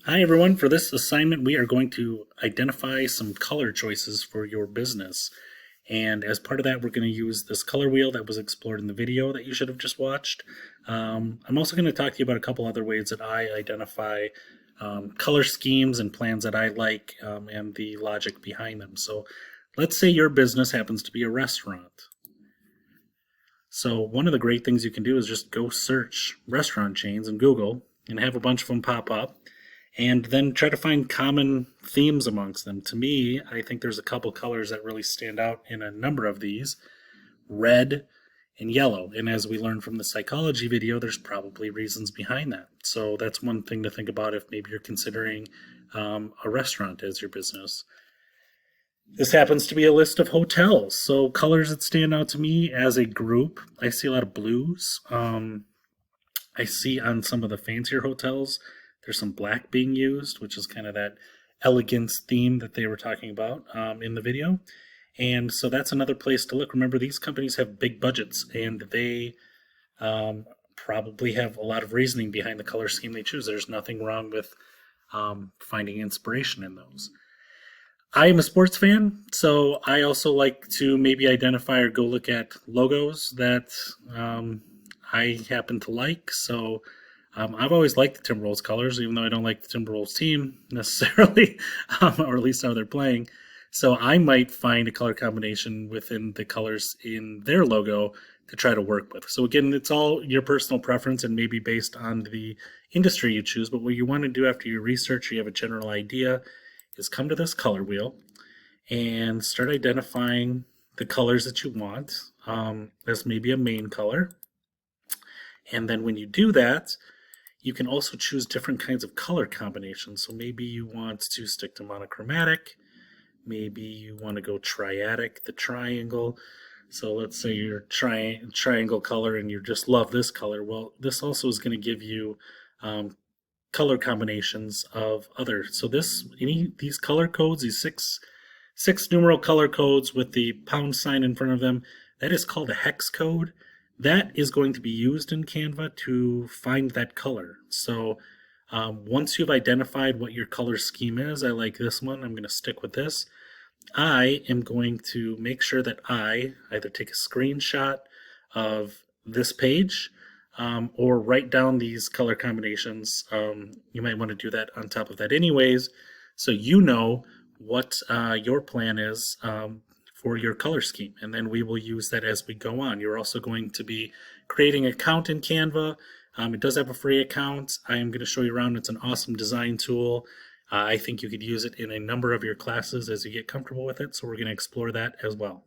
Hi everyone, for this assignment we are going to identify some color choices for your business. And as part of that, we're going to use this color wheel that was explored in the video that you should have just watched. I'm also going to talk to you about a couple other ways that I identify color schemes and plans that I like, and the logic behind them. So let's say your business happens to be a restaurant. So one of the great things you can do is just go search restaurant chains in Google and have a bunch of them pop up and then try to find common themes amongst them. To me, I think there's a couple colors that really stand out in a number of these: red and yellow. And as we learned from the psychology video, there's probably reasons behind that. So that's one thing to think about if maybe you're considering a restaurant as your business. This happens to be a list of hotels. So colors that stand out to me as a group, I see a lot of blues. I see on some of the fancier hotels, there's some black being used, which is kind of that elegance theme that they were talking about in the video. And so that's another place to look. Remember, these companies have big budgets and they probably have a lot of reasoning behind the color scheme they choose. There's nothing wrong with finding inspiration in those. I am a sports fan, so I also like to maybe identify or go look at logos that I happen to like. So I've always liked the Timberwolves colors, even though I don't like the Timberwolves team necessarily, or at least how they're playing. So I might find a color combination within the colors in their logo to try to work with. So again, it's all your personal preference and maybe based on the industry you choose. But what you want to do after you research, you have a general idea, is come to this color wheel and start identifying the colors that you want as maybe a main color. And then when you do that, you can also choose different kinds of color combinations. So maybe you want to stick to monochromatic. Maybe you want to go triadic, the triangle. So let's say you're triangle color and you just love this color. Well, this also is going to give you color combinations of others. So these color codes, these six numeral color codes with the pound sign in front of them, that is called a hex code. That is going to be used in Canva to find that color. So once you've identified what your color scheme is, I like this one, I'm going to stick with this. I am going to make sure that I either take a screenshot of this page or write down these color combinations. You might want to do that on top of that anyways, so you know what your plan is for your color scheme, and then we will use that as we go on. You're also going to be creating an account in Canva. It does have a free account. I am going to show you around. It's an awesome design tool. I think you could use it in a number of your classes as you get comfortable with it, so we're going to explore that as well.